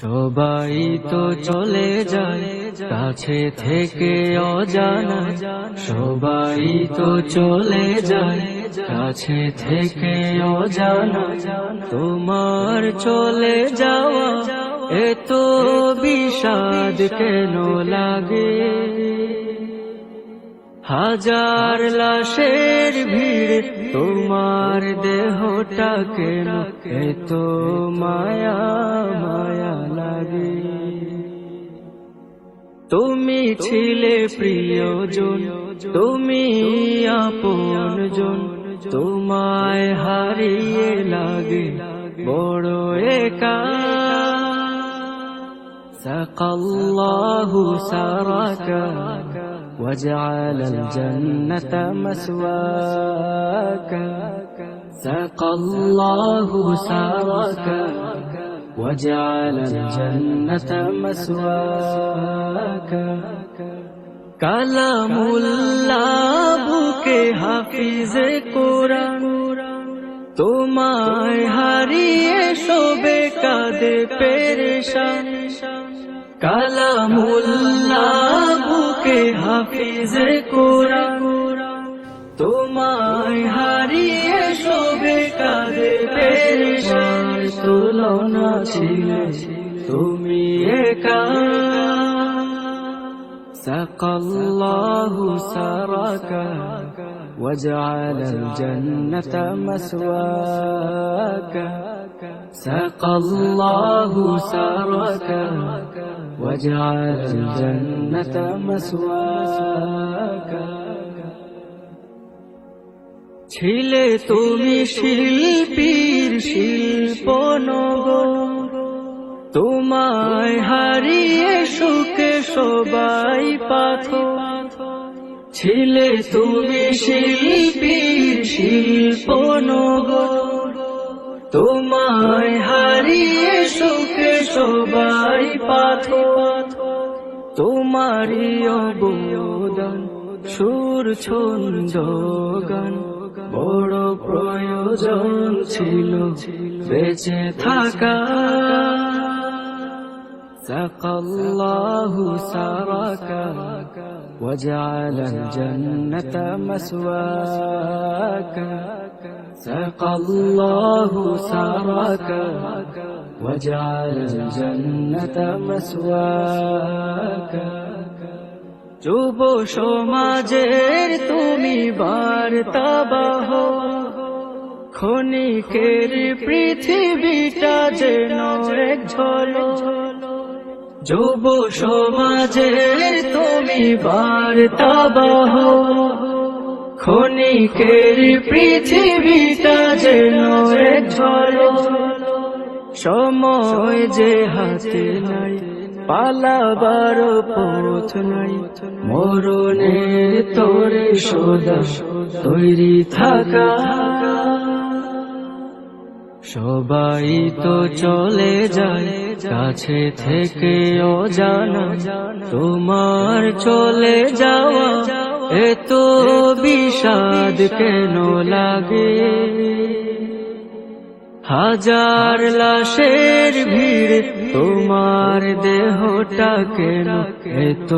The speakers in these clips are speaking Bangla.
সবাই তো চলে যায় কাছে থেকে অজানা, সবাই তো চলে যায় কাছে থেকে অজানা। তোমার চলে যাওয়া এত বিষাদ কেন লাগে? হাজার লাশের ভিড় তোমার দেহটা কেন এত মায়া মায়া লাগে? তুমি ছিলে প্রিয়জন, তুমি আপনজন, তোমায় হারিয়ে লাগে বড় একা। সাকাল্লাহু সারাকা وجعل الجنة مسواك، سقى الله سارك وجعل الجنة مسواك। কালামুল্লাহ বুকে হাফিজে কোরআন, তোমায় হারিয়ে শোবে কাঁদে পেরেশান। কালামুল্লাহ বুকে হাফিজে কোরআন, তোমায় হারিয়ে শোবে কাঁদে পেরেশান। তুলনা ছিল তুমি একা। সাকাল্লাহু সারাকা وجعل الجنة مسواك، سقى الله سارك وجعل الجنة مسواك۔ ছিলে তুমি শিল্পীর শিল্প নগর, তোমায় হারিয়ে সুখে সবাই পাথর। ছিলে তুমি শিল্পীর শিল্প নগর, তোমায় হারিয়ে সুখে সবাই পাথর। তোমারই অবদান সুর ছন্দ গান বড় প্রয়োজন ছিল বেঁচে থাকা। সাকাল্লাহু সারাকা وجعل الجنة مسواك، سقى الله سارك وجعل الجنة مسواك۔ যুব সমাজের তুমি বার্তাবাহ, ক্ষণিকের পৃথিবীটা যেন এক ঝলক। যুব সমাজের তুমি বার্তাবাহ, ক্ষণিকের পৃথিবীটা যেন এক ঝলক। সময় যে হাতে নাই, পালাবার পথ নাই, মরণের তোরে সদা তৈরি থাকা। সবাই তো চলে যায় কাছে থেকে অজানা, তোমার চলে যাওয়া এত বিষাদ কেন লাগে? হাজার লাশের ভিড় তোমার দেহটা কেন এত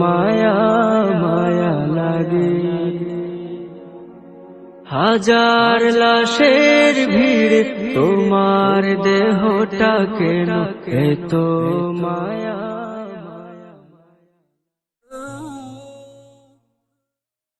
মায়া মায়া লাগে? হাজার লাশের ভিড় তোমার দেহটা কেন এত মায়া